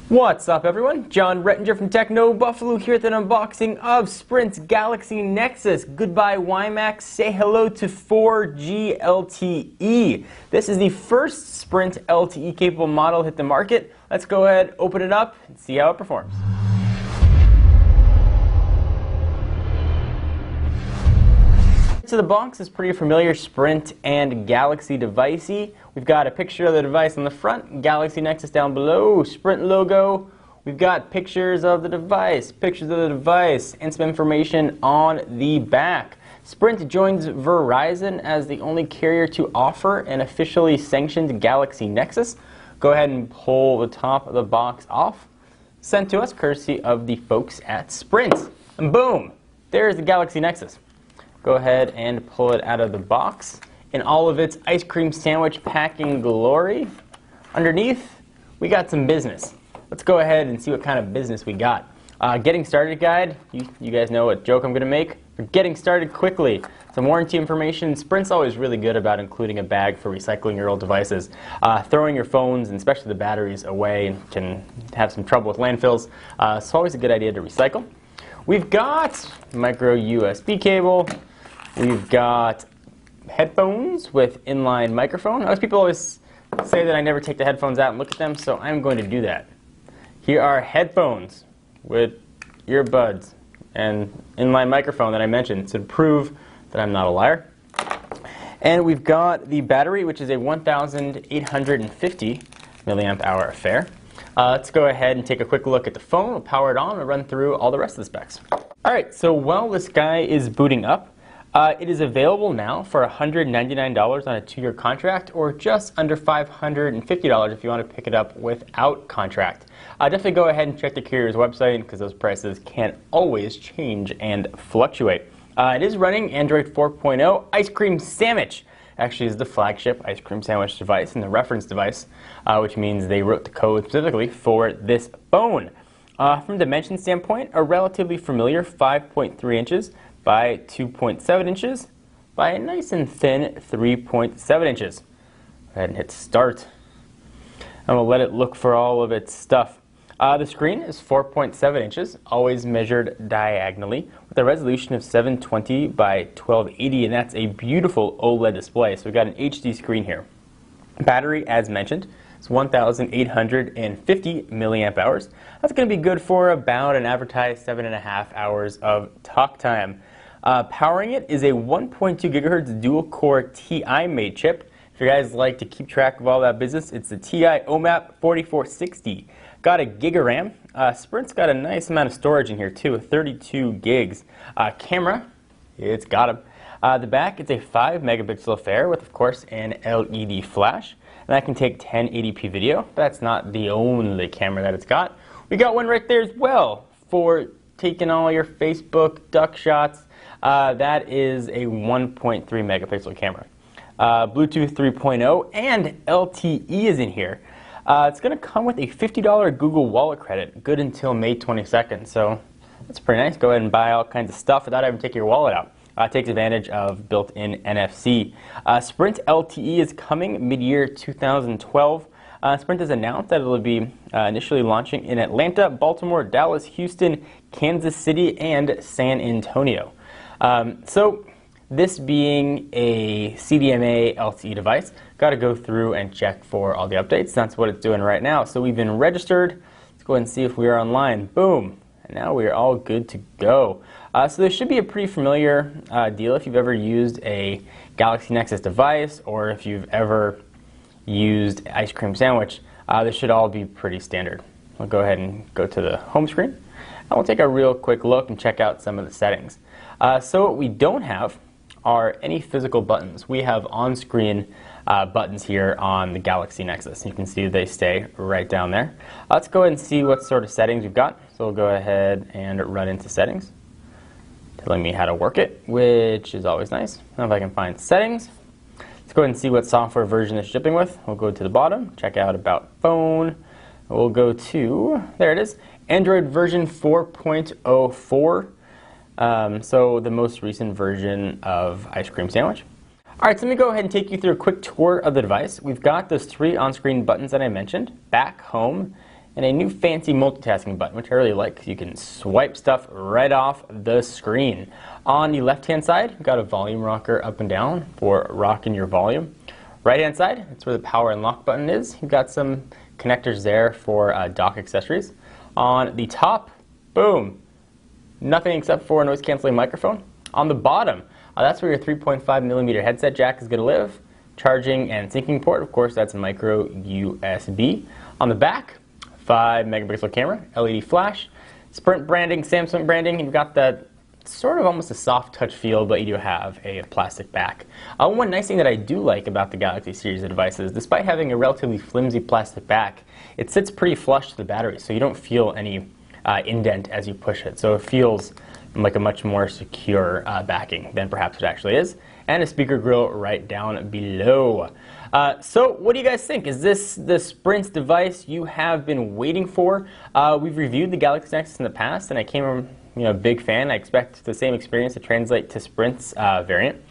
What's up, everyone? John Rettinger from Techno Buffalo here with an unboxing of Sprint's Galaxy Nexus. Goodbye WiMAX, say hello to 4G LTE. This is the first Sprint LTE capable model hit the market. Let's go ahead, open it up, and see how it performs. So the box is pretty familiar, Sprint and Galaxy devicey. We've got a picture of the device on the front, Galaxy Nexus down below, Sprint logo. We've got pictures of the device, and some information on the back. Sprint joins Verizon as the only carrier to offer an officially sanctioned Galaxy Nexus. Go ahead and pull the top of the box off. Sent to us courtesy of the folks at Sprint. And boom, there's the Galaxy Nexus. Go ahead and pull it out of the box in all of its ice cream sandwich packing glory. Underneath, we got some business. Let's go ahead and see what kind of business we got. Getting started guide. You guys know what joke I'm going to make. For getting started quickly. Some warranty information. Sprint's always really good about including a bag for recycling your old devices. Throwing your phones, and especially the batteries, away can have some trouble with landfills. It's always a good idea to recycle. We've got micro USB cable. We've got headphones with inline microphone. People always say that I never take the headphones out and look at them, so I'm going to do that. Here are headphones with earbuds and inline microphone that I mentioned to prove that I'm not a liar. And we've got the battery, which is a 1,850 milliamp hour affair. Let's go ahead and take a quick look at the phone. We'll power it on and run through all the rest of the specs. Alright, so while this guy is booting up, it is available now for $199 on a 2-year contract, or just under $550 if you want to pick it up without contract. Definitely go ahead and check the carrier's website because those prices can't always change and fluctuate. It is running Android 4.0 Ice Cream Sandwich. Actually is the flagship Ice Cream Sandwich device and the reference device, which means they wrote the code specifically for this phone. From a dimension standpoint, a relatively familiar 5.3 inches by 2.7 inches by a nice and thin 3.7 inches. Go ahead and hit start. And we'll let it look for all of its stuff. The screen is 4.7 inches, always measured diagonally, with a resolution of 720 by 1280, and that's a beautiful OLED display. So we've got an HD screen here. Battery, as mentioned, is 1,850 milliamp hours. That's going to be good for about an advertised 7.5 hours of talk time. Powering it is a 1.2 gigahertz dual-core TI-made chip. If you guys like to keep track of all that business, it's the TI OMAP 4460. Got a gig of RAM. Sprint's got a nice amount of storage in here too, 32 gigs. Camera, it's got them. The back, it's a 5 megapixel affair with, of course, an LED flash. And that can take 1080p video. That's not the only camera that it's got. We got one right there as well for taking all your Facebook duck shots. That is a 1.3 megapixel camera. Bluetooth 3.0 and LTE is in here. It's going to come with a $50 Google Wallet credit, good until May 22nd. So that's pretty nice. Go ahead and buy all kinds of stuff without having to take your wallet out. Takes advantage of built-in NFC. Sprint LTE is coming mid-year 2012. Sprint has announced that it will be initially launching in Atlanta, Baltimore, Dallas, Houston, Kansas City, and San Antonio. So this being a CDMA LTE device, got to go through and check for all the updates. That's what it's doing right now. So we've been registered. Let's go ahead and see if we are online. Boom. And now we are all good to go. So this should be a pretty familiar deal if you've ever used a Galaxy Nexus device or if you've ever used Ice Cream Sandwich. This should all be pretty standard. We'll go ahead and go to the home screen. And we'll take a real quick look and check out some of the settings. So what we don't have are any physical buttons. We have on-screen buttons here on the Galaxy Nexus. You can see they stay right down there. Let's go ahead and see what sort of settings we've got. So we'll go ahead and run into settings, telling me how to work it, which is always nice. Now if I can find settings, let's go ahead and see what software version it's shipping with. We'll go to the bottom, check out about phone. We'll go to, there it is, Android version 4.04. So the most recent version of Ice Cream Sandwich. Alright, so let me go ahead and take you through a quick tour of the device. We've got those 3 on-screen buttons that I mentioned, back, home, and a new fancy multitasking button, which I really like because you can swipe stuff right off the screen. On the left-hand side, you've got a volume rocker up and down for rocking your volume. Right-hand side, that's where the power and lock button is. You've got some connectors there for dock accessories. On the top, boom, nothing except for a noise-canceling microphone. On the bottom, that's where your 3.5mm headset jack is going to live. Charging and syncing port, of course, that's micro USB. On the back, 5-megapixel camera, LED flash, Sprint branding, Samsung branding. You've got that sort of almost a soft touch feel, but you do have a plastic back. One nice thing that I do like about the Galaxy series of devices, despite having a relatively flimsy plastic back, it sits pretty flush to the battery, so you don't feel any indent as you push it. So it feels like a much more secure backing than perhaps it actually is. And a speaker grill right down below. So what do you guys think? Is this the Sprint device you have been waiting for? We've reviewed the Galaxy Nexus in the past, and I came a big fan. I expect the same experience to translate to Sprint's variant.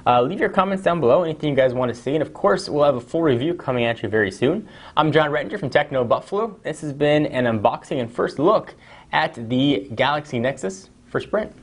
Leave your comments down below, anything you guys want to see, and of course we'll have a full review coming at you very soon. I'm John Rettinger from Techno Buffalo. This has been an unboxing and first look at the Galaxy Nexus for Sprint.